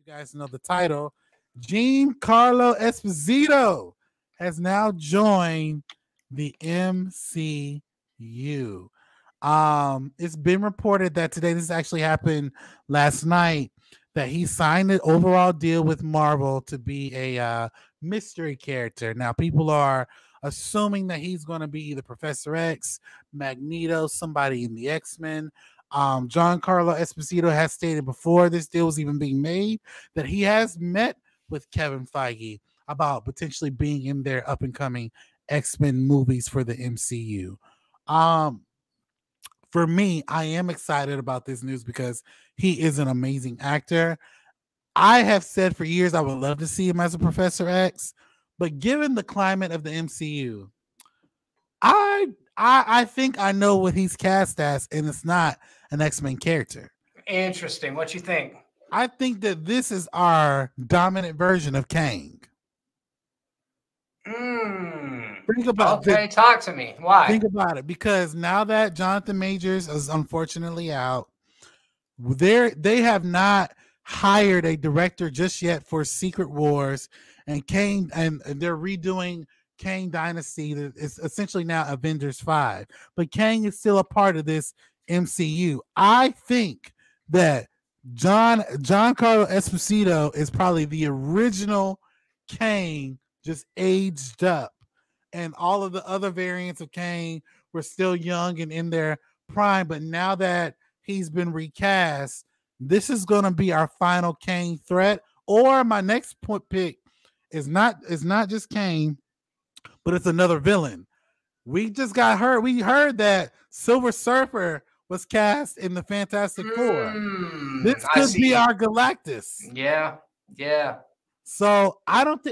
guys know the title. Giancarlo Esposito has now joined the MCU. It's been reported that today, this actually happened last night, that he signed an overall deal with Marvel to be a mystery character. Now, people are assuming that he's going to be either Professor X, Magneto, somebody in the X-Men. Giancarlo Esposito has stated before this deal was even being made that he has met with Kevin Feige about potentially being in their up-and-coming X-Men movies for the MCU. For me, I am excited about this news because he is an amazing actor. I have said for years I would love to see him as a Professor X, but given the climate of the MCU, I think I know what he's cast as, and it's not an X-Men character. Interesting. What you think? I think that this is our dominant version of Kang. Think about it. Talk to me. Why? Think about it. Because now that Jonathan Majors is unfortunately out, they have not hired a director just yet for Secret Wars and Kang, and they're redoing Kang Dynasty. It's essentially now Avengers 5. But Kang is still a part of this MCU. I think that Giancarlo Esposito is probably the original Kang, just aged up. And all of the other variants of Kang were still young and in their prime. But now that he's been recast, this is going to be our final Kang threat. Or my next pick is not just Kang, but it's another villain. We just got heard. We heard that Silver Surfer was cast in the Fantastic Four. This could be our Galactus. Yeah. So I don't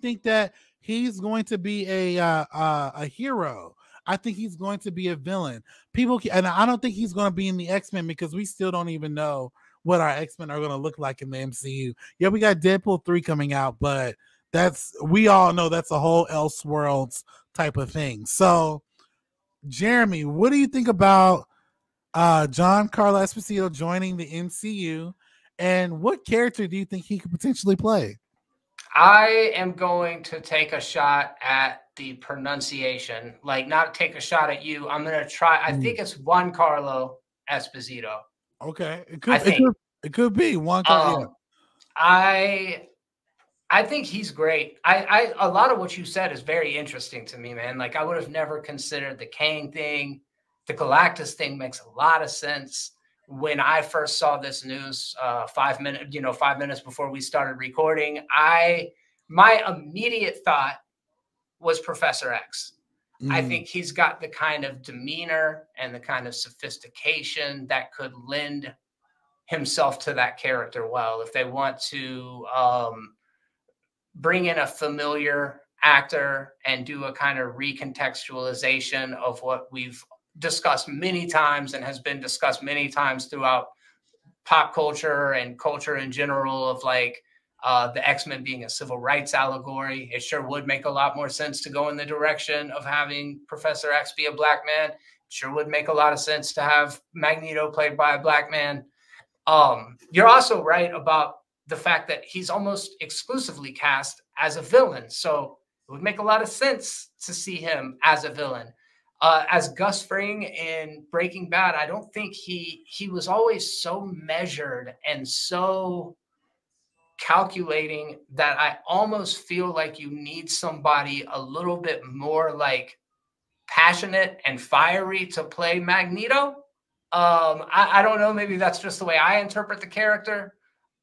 think that he's going to be a hero. I think he's going to be a villain. And I don't think he's going to be in the X-Men because we still don't even know what our X-Men are going to look like in the MCU. Yeah, we got Deadpool 3 coming out, but we all know that's a whole Elseworlds type of thing. So, Jeremy, what do you think about Giancarlo Esposito joining the MCU, and what character do you think he could potentially play? I am going to take a shot at the pronunciation, like not take a shot at you. I'm going to try. I think it's Giancarlo Esposito. Okay, it could be Giancarlo. I think he's great. A lot of what you said is very interesting to me, man. Like I would have never considered the Kang thing. The Galactus thing makes a lot of sense. When I first saw this news 5 minutes before we started recording, my immediate thought was Professor X. I think he's got the kind of demeanor and the kind of sophistication that could lend himself to that character well. If they want to bring in a familiar actor and do a kind of recontextualization of what we've discussed many times and has been discussed many times throughout pop culture and culture in general, of like the X-Men being a civil rights allegory, it sure would make a lot more sense to go in the direction of having Professor X be a black man. It sure would make a lot of sense to have Magneto played by a black man. You're also right about the fact that he's almost exclusively cast as a villain. So it would make a lot of sense to see him as a villain. As Gus Fring in Breaking Bad, I don't think he was always so measured and so calculating that I almost feel like you need somebody a little bit more like passionate and fiery to play Magneto. I don't know. Maybe that's just the way I interpret the character.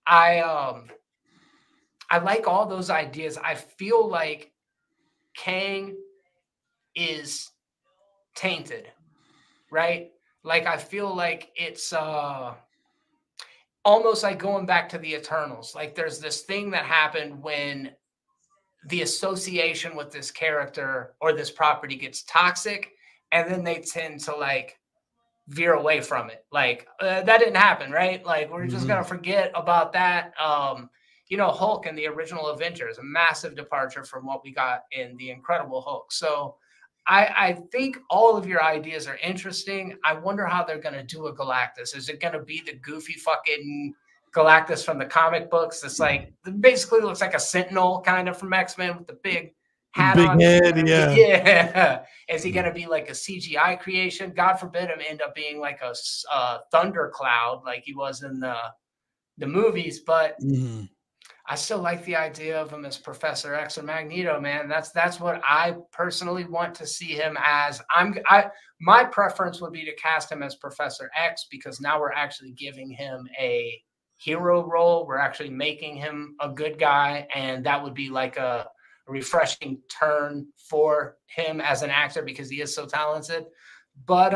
I like all those ideas. I feel like Kang is tainted, right? Like I feel like it's almost like going back to the Eternals. Like there's this thing that happened when the association with this character or this property gets toxic, and then they tend to like veer away from it. Like that didn't happen, right? Like we're just gonna forget about that. Hulk in the original Avengers, a massive departure from what we got in the Incredible Hulk. So I think all of your ideas are interesting. I wonder how they're going to do a Galactus. Is it going to be the goofy fucking Galactus from the comic books. It's like basically looks like a Sentinel kind of from X-Men with the big hat big on. head, yeah. Yeah. Is he going to be like a CGI creation? God forbid him end up being like a thundercloud like he was in the movies. But I still like the idea of him as Professor X or Magneto, man. That's what I personally want to see him as. My preference would be to cast him as Professor X, because now we're actually giving him a hero role. We're actually making him a good guy, and that would be like a refreshing turn for him as an actor because he is so talented. But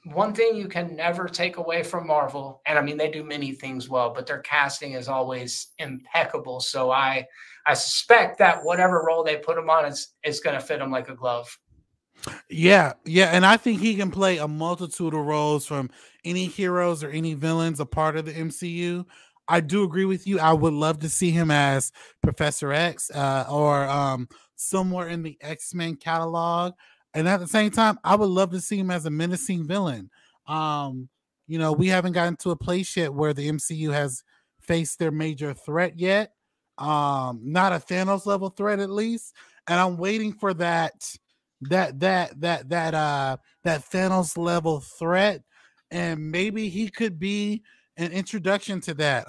one thing you can never take away from Marvel, and I mean, they do many things well, but their casting is always impeccable. So I suspect that whatever role they put him on is going to fit him like a glove. Yeah, and I think he can play a multitude of roles, from any heroes or any villains a part of the MCU. I do agree with you. I would love to see him as Professor X, or somewhere in the X-Men catalog. And at the same time, I would love to see him as a menacing villain. We haven't gotten to a place yet where the MCU has faced their major threat yet. Not a Thanos level threat, at least. And I'm waiting for that Thanos level threat, and maybe he could be an introduction to that.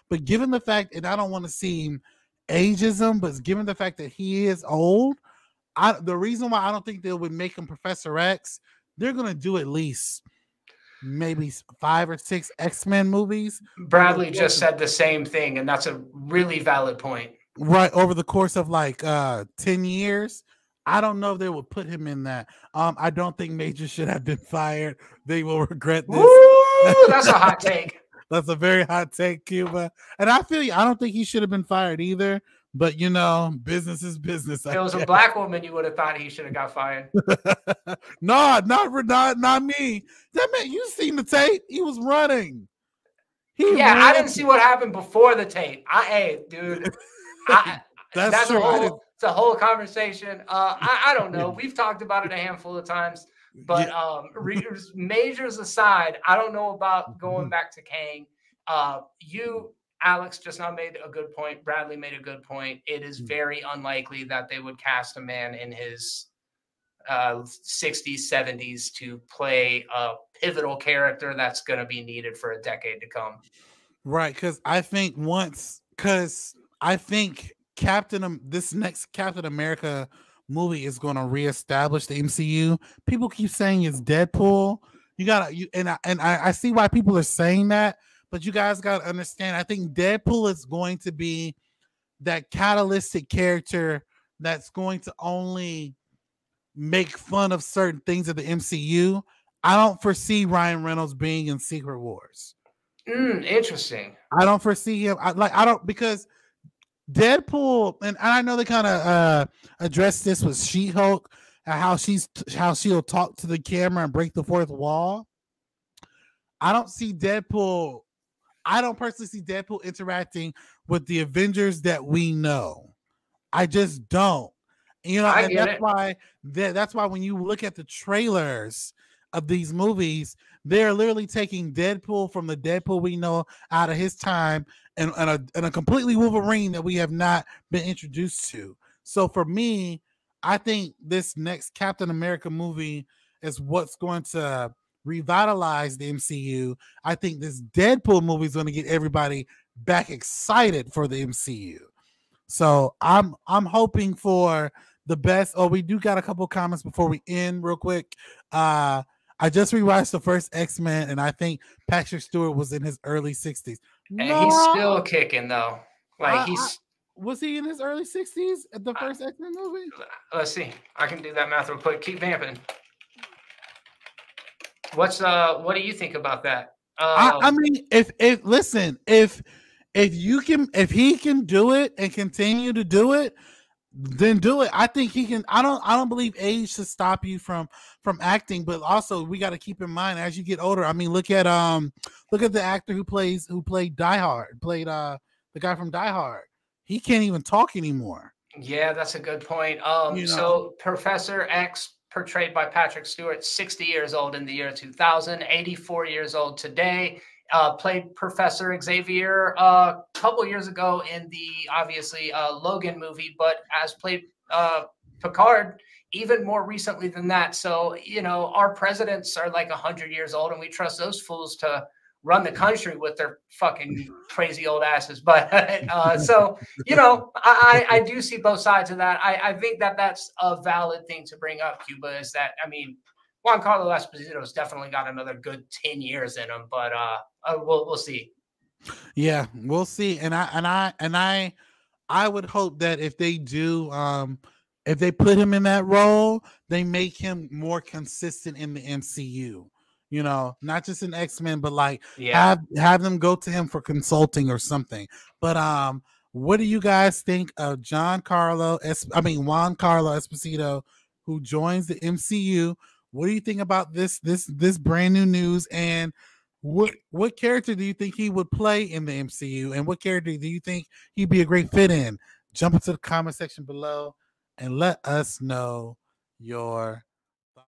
But given the fact, and I don't want to seem ageism, but given the fact that he is old, the reason why I don't think they would make him Professor X, they're gonna do at least maybe 5 or 6 X-Men movies. Bradley just said the same thing, and that's a really valid point. Right, over the course of like 10 years. I don't know if they would put him in that. I don't think Major should have been fired. They will regret this. Ooh, that's a hot take. That's a very hot take, Cuba. And I feel you. I don't think he should have been fired either. But business is business. If it was a black woman, you would have thought he should have got fired. No, not me. That man, you seen the tape? He was running. I didn't see what happened before the tape. Dude. That's true. It's a whole conversation. I don't know. We've talked about it a handful of times, but Majors aside, I don't know about going back to Kang. Alex just now made a good point. Bradley made a good point. It is very unlikely that they would cast a man in his 60s, 70s to play a pivotal character that's going to be needed for a decade to come. Right, because I think this next Captain America movie is going to reestablish the MCU. People keep saying it's Deadpool. I see why people are saying that, but you guys got to understand. I think Deadpool is going to be that catalytic character that's going to only make fun of certain things of the MCU. I don't foresee Ryan Reynolds being in Secret Wars. Interesting. I don't foresee him. Because Deadpool, and I know they kind of addressed this with She-Hulk, how she'll talk to the camera and break the fourth wall. I don't personally see Deadpool interacting with the Avengers that we know. I just don't. That's why when you look at the trailers of these movies, they're literally taking Deadpool from the Deadpool we know out of his time and a completely Wolverine that we have not been introduced to. So for me, I think this next Captain America movie is what's going to revitalize the MCU. I think this Deadpool movie is going to get everybody back excited for the MCU. So I'm hoping for the best. Oh, we do got a couple comments before we end real quick. I just rewatched the first X-Men, and I think Patrick Stewart was in his early 60s. And he's still kicking, though. Was he in his early 60s at the first X-Men movie? Let's see. I can do that math real quick. Keep vamping. What do you think about that? I mean, if he can do it and continue to do it, then do it. I think he can. I don't believe age should stop you from acting, but also we got to keep in mind as you get older. I mean, look at the actor who played Die Hard, the guy from Die Hard. He can't even talk anymore. Yeah, that's a good point. So Professor X, portrayed by Patrick Stewart, 60 years old in the year 2000, 84 years old today. played Professor Xavier a couple years ago in the obviously Logan movie, but has played Picard even more recently than that. So, you know, our presidents are like 100 years old, and we trust those fools to run the country with their fucking crazy old asses. But so, you know, I do see both sides of that. I think that that's a valid thing to bring up, Cuba, is that, I mean, Giancarlo Esposito's definitely got another good 10 years in him, but we'll see. Yeah, we'll see. And I would hope that if they do, if they put him in that role, they make him more consistent in the MCU. You know, not just in X-Men, but like have them go to him for consulting or something. But what do you guys think of Giancarlo Esposito, who joins the MCU? What do you think about this brand new news? And what character do you think he would play in the MCU? And what character do you think he'd be a great fit in? Jump into the comment section below and let us know your